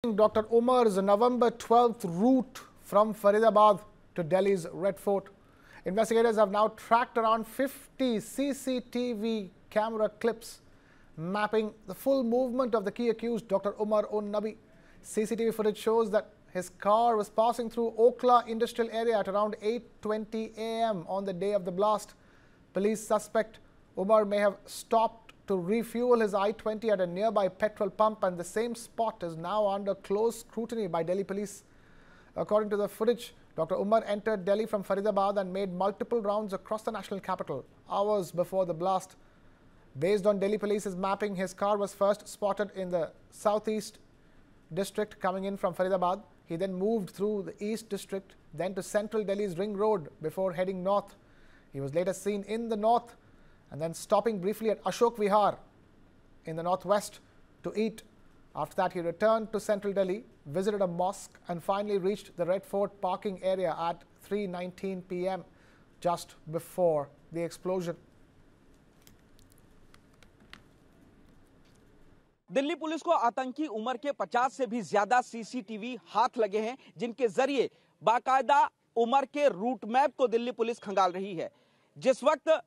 Dr. Umar's November 12th route from Faridabad to Delhi's Red Fort. Investigators have now tracked around 50 CCTV camera clips mapping the full movement of the key accused, Dr. Umar un Nabi. CCTV footage shows that his car was passing through Okhla industrial area at around 8:20 a.m. on the day of the blast. Police suspect Umar may have stopped to refuel his I-20 at a nearby petrol pump, and the same spot is now under close scrutiny by Delhi police. According to the footage, Dr. Umar entered Delhi from Faridabad and made multiple rounds across the national capital hours before the blast. Based on Delhi police's mapping, his car was first spotted in the southeast district coming in from Faridabad. He then moved through the east district, then to central Delhi's Ring Road before heading north. He was later seen in the north and then stopping briefly at Ashok Vihar in the northwest to eat. After that, he returned to central Delhi, visited a mosque, and finally reached the Red Fort parking area at 3:19 p.m. just before the explosion. Delhi police को आतंकी उमर के 50 से भी ज्यादा CCTV हाथ लगे हैं, जिनके जरिए बाकायदा उमर के रूट मैप को दिल्ली पुलिस खंगाल रही है। जिस वक्त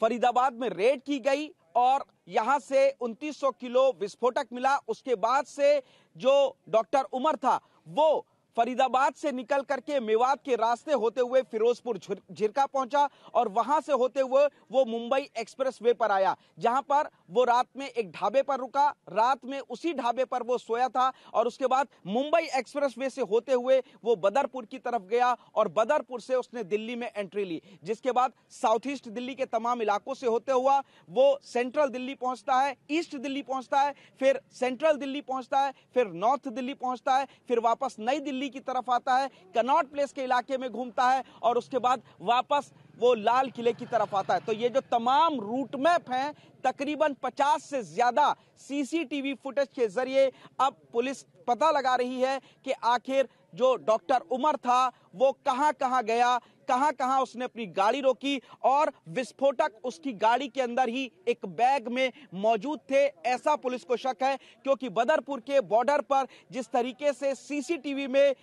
फरीदाबाद में रेड की गई और यहां से 2900 किलो विस्फोटक मिला, उसके बाद से जो डॉक्टर उमर था वो फरीदाबाद से निकल करके मेवात के रास्ते होते हुए फिरोजपुर झिरका पहुंचा और वहां से होते हुए वो मुंबई एक्सप्रेस वे पर आया, जहां पर वो रात में एक ढाबे पर रुका। रात में उसी ढाबे पर वो सोया था और उसके बाद मुंबई एक्सप्रेस वे से होते हुए वो बदरपुर की तरफ गया और बदरपुर से उसने दिल्ली में एंट्री ली, जिसके बाद साउथ ईस्ट दिल्ली के तमाम इलाकों से होते हुआ वो सेंट्रल दिल्ली पहुंचता है, ईस्ट दिल्ली पहुंचता है, फिर सेंट्रल दिल्ली पहुंचता है, फिर नॉर्थ दिल्ली पहुंचता है, फिर वापस नई दिल्ली की तरफ आता है, कनॉट प्लेस के इलाके में घूमता है और उसके बाद वापस वो लाल किले की तरफ आता है। तो ये जो तमाम रूट मैप हैं, तकरीबन 50 से ज्यादा सीसीटीवी फुटेज के जरिए अब पुलिस पता लगा रही है कि आखिर जो डॉक्टर उमर था वो कहां-कहां गया, कहां-कहां उसने अपनी गाड़ी रोकी और विस्फोटक उसकी गाड़ी के अंदर ही एक बैग में मौजूद थे, ऐसा पुलिस को शक है। क्योंकि बदरपुर के बॉर्डर पर जिस तरीके से सीसीटीवी में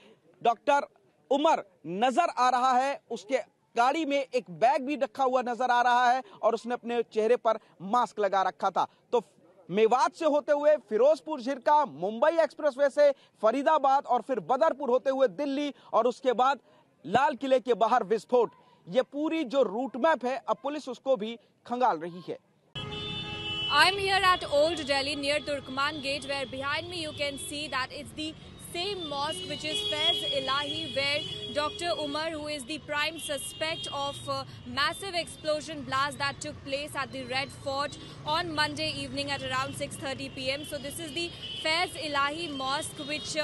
डॉक्टर उमर नजर आ रहा है, उसके गाड़ी में एक बैग भी रखा हुआ नजर आ रहा है और उसने अपने चेहरे पर मास्क लगा रखा था। तो मेवात से होते हुए फिरोजपुर झिरका, मुंबई एक्सप्रेसवे से फरीदाबाद और फिर बदरपुर होते हुए दिल्ली और उसके बाद लाल किले के बाहर विस्फोट, ये पूरी जो रूट मैप है अब पुलिस उसको भी खंगाल रही है। I'm here at Old Delhi near Turkman Gate, where behind me you can see that it's the same mosque which is Faiz Elahi, where Dr. Umar, who is the prime suspect of massive explosion blast that took place at the Red Fort on Monday evening at around 6:30 p.m. So this is the Faiz Elahi mosque which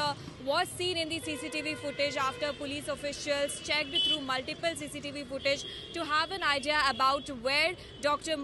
was seen in the CCTV footage after police officials checked through multiple CCTV footage to have an idea about where Dr.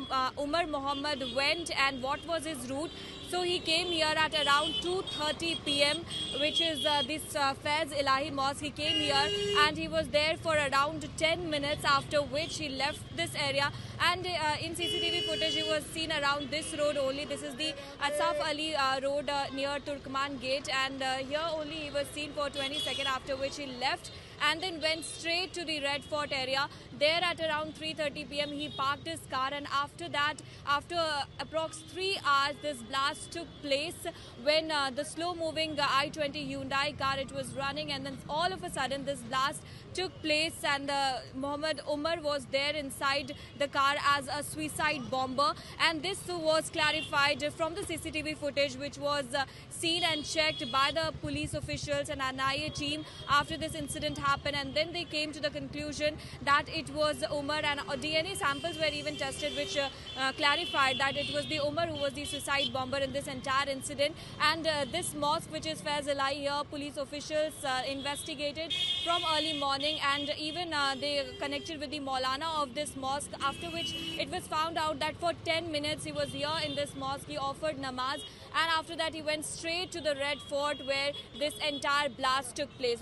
Umar Mohammed went and what was his route. So he came here at around 2:30 p.m. which is this Faiz Elahi mosque. He came here and he was there for around 10 minutes, after which he left this area, and in CCTV footage he was seen around this road only. This is the Asaf Ali road near Turkman Gate, and here only he was seen for 20 seconds, after which he left and then went straight to the Red Fort area. There at around 3:30 p.m. he parked his car, and after that, after approx 3 hours, this blast took place when the slow-moving I-20 Hyundai car, it was running, and then all of a sudden this blast took place and Mohammed Umar was there inside the car as a suicide bomber, and this was clarified from the CCTV footage which was seen and checked by the police officials and NIA team after this incident happened, and then they came to the conclusion that it was Umar, and DNA samples were even tested which clarified that it was the Umar who was the suicide bomber in this entire incident. And this mosque which is Faiz Elahi, here police officials investigated from early morning, and even they connected with the Maulana of this mosque, after which it was found out that for 10 minutes he was here in this mosque, he offered namaz, and after that he went straight to the Red Fort where this entire blast took place.